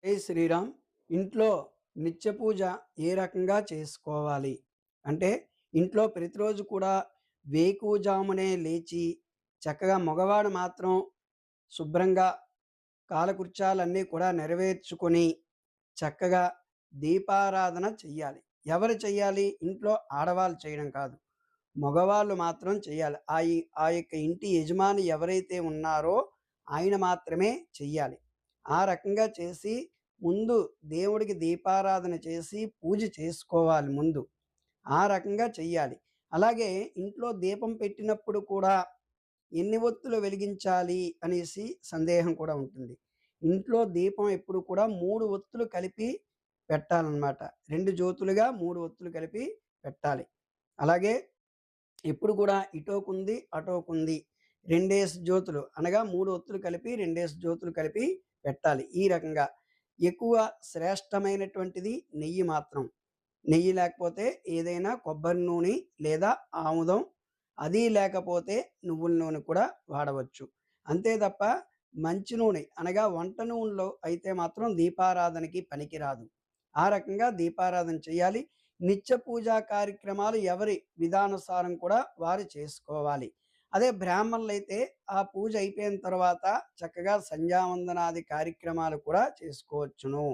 జై శ్రీరామ్. ఇంట్లో నిత్య పూజ ఏ రకంగా చేసుకోవాలి? అంటే ఇంట్లో ప్రతిరోజు కూడా వేకువజామునే లేచి చక్కగా మగవాడు మాత్రం శుభ్రంగా కాలకృత్యాలన్నీ కూడా నెరవేర్చుకొని చక్కగా దీపారాధన చెయ్యాలి. ఎవరు చెయ్యాలి? ఇంట్లో ఆడవాళ్ళు చేయడం కాదు. మగవాళ్ళు మాత్రం చెయ్యాలి. ఆ యొక్క ఇంటి యజమాని ఎవరైతే ఉన్నారో ఆయన మాత్రమే చెయ్యాలి. ఆ రకంగా చేసి ముందు దేవుడికి దీపారాధన చేసి పూజ చేసుకోవాలి ముందు. ఆ రకంగా చెయ్యాలి. అలాగే ఇంట్లో దీపం పెట్టినప్పుడు కూడా ఎన్ని ఒత్తులు వెలిగించాలి అనేసి సందేహం కూడా ఉంటుంది. ఇంట్లో దీపం ఎప్పుడు కూడా 3 ఒత్తులు కలిపి పెట్టాలన్నమాట. 2 జ్యోతులుగా 3 ఒత్తులు కలిపి పెట్టాలి. అలాగే ఎప్పుడు కూడా ఇటోకుంది, అటోకుంది. 2 జ్యోతులు అనగా 3 ఒత్తులు కలిపి 2 జ్యోతులు కలిపి పెట్టాలి. ఈ రకంగా ఎక్కువ శ్రేష్టమైనటువంటిది నెయ్యి మాత్రం. నెయ్యి లేకపోతే ఏదైనా కొబ్బరి నూనె లేదా ఆముదం, అది లేకపోతే నువ్వుల నూనె కూడా వాడవచ్చు. అంతే తప్ప మంచి నూనె అనగా వంట నూనెలో అయితే మాత్రం దీపారాధనకి పనికిరాదు. ఆ రకంగా దీపారాధన చేయాలి. నిత్య పూజా కార్యక్రమాలు ఎవరి విధానుసారం కూడా వారు చేసుకోవాలి. అదే బ్రాహ్మణులైతే ఆ పూజ అయిపోయిన తర్వాత చక్కగా సంధ్యావందనాది కార్యక్రమాలు కూడా చేసుకోవచ్చును.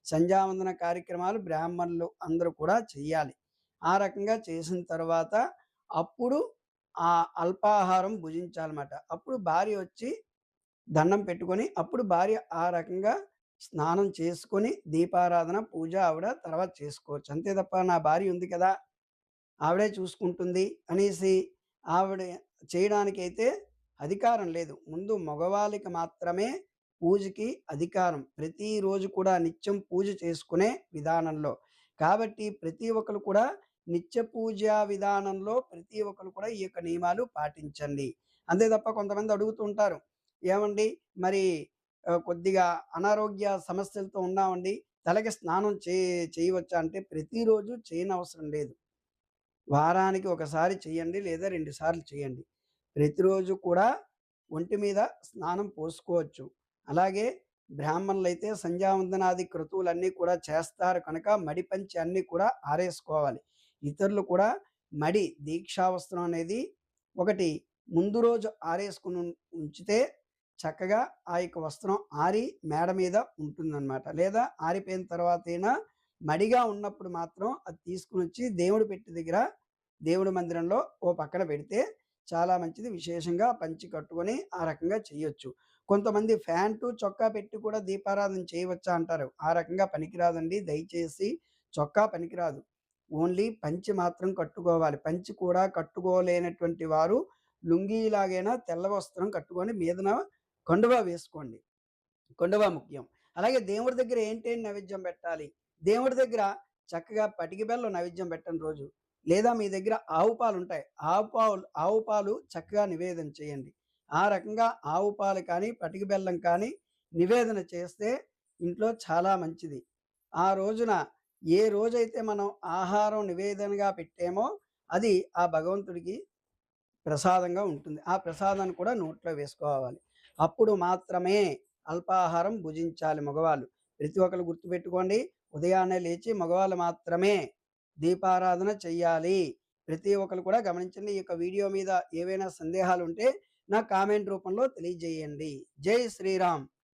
సంధ్యావందన కార్యక్రమాలు బ్రాహ్మణులు అందరూ కూడా చెయ్యాలి. ఆ రకంగా చేసిన తర్వాత అప్పుడు ఆ అల్పాహారం భుజించాలన్నమాట. అప్పుడు భార్య వచ్చి దండం పెట్టుకొని అప్పుడు భార్య ఆ రకంగా స్నానం చేసుకొని దీపారాధన, పూజ ఆవిడ తర్వాత చేసుకోవచ్చు. అంతే తప్ప నా భార్య ఉంది కదా! ఆవిడే చూసుకుంటుంది అనేసి ఆవిడ చేయడానికైతే అధికారం లేదు. ముందు మగవాళ్ళకి మాత్రమే పూజకి అధికారం. ప్రతిరోజు కూడా నిత్యం పూజ చేసుకునే విధానంలో. కాబట్టి ప్రతి ఒక్కరు కూడా నిత్య పూజా విధానంలో ప్రతి ఒక్కరు కూడా ఈ యొక్క నియమాలు పాటించండి. అంతే తప్ప కొంతమంది అడుగుతూ ఉంటారు. ఏవండీ మరి కొద్దిగా అనారోగ్య సమస్యలతో ఉన్నామండి. తలకి స్నానం చేయవచ్చా అంటే ప్రతిరోజు చేయనవసరం లేదు. వారానికి ఒకసారి చేయండి లేదా 2 సార్లు చేయండి. ప్రతిరోజు కూడా ఒంటి మీద స్నానం పోసుకోవచ్చు. అలాగే బ్రాహ్మణులైతే సంధ్యావందనాది క్రతువులన్నీ కూడా చేస్తారు కనుక మడి పంచె అన్నీ కూడా ఆరేసుకోవాలి. ఇతరులు కూడా మడి దీక్షావస్త్రం అనేది ఒకటి ముందు రోజు ఆరేసుకొని ఉంచితే చక్కగా ఆ యొక్క వస్త్రం ఆరి మేడ మీద ఉంటుందన్నమాట. లేదా ఆరిపోయిన తర్వాతైనా మడిగా ఉన్నప్పుడు మాత్రం అది తీసుకొనొచ్చి దేవుడి పెట్టె దగ్గర దేవుడి మందిరంలో ఓ పక్కన పెడితే చాలా మంచిది. విశేషంగా పంచె కట్టుకొని ఆ రకంగా చేయొచ్చు. కొంతమంది ఫ్యాంటు, చొక్కా పెట్టి కూడా దీపారాధన చేయవచ్చా అంటారు. ఆ రకంగా పనికిరాదండి. దయచేసి చొక్కా పనికిరాదు. ఓన్లీ పంచె మాత్రం కట్టుకోవాలి. పంచె కూడా కట్టుకోలేనటువంటి వారు లుంగీలాగైనా తెల్ల వస్త్రం కట్టుకొని మీదన కండువా వేసుకోండి. కొండవ ముఖ్యం. అలాగే దేవుడి దగ్గర ఏంటేం నైవేద్యం పెట్టాలి? దేవుడి దగ్గర చక్కగా పటిక బెల్లం నైవేద్యం పెట్టండి రోజు. లేదా మీ దగ్గర ఆవు పాలుంటాయి. ఆవు పాలు చక్కగా నివేదన చేయండి. ఆ రకంగా ఆవు పాలు కానీ, పటిక బెల్లం కానీ నివేదన చేస్తే ఇంట్లో చాలా మంచిది. ఆ రోజున ఏ రోజైతే మనం ఆహారం నివేదనగా పెట్టామో అది ఆ భగవంతుడికి ప్రసాదంగా ఉంటుంది. ఆ ప్రసాదాన్ని కూడా నోట్లో వేసుకోవాలి. అప్పుడు మాత్రమే అల్పాహారం భుజించాలి మగవాళ్ళు. ప్రతి ఒక్కళ్ళు గుర్తుపెట్టుకోండి. ఉదయాన్నే లేచి మగవాళ్ళు మాత్రమే దీపారాధన చెయ్యాలి. ప్రతి ఒక్కళ్ళు కూడా గమనించండి. ఈ యొక్క వీడియో మీద ఏవైనా సందేహాలుంటే నాకు కామెంట్ రూపంలో తెలియజేయండి. జై శ్రీరామ్.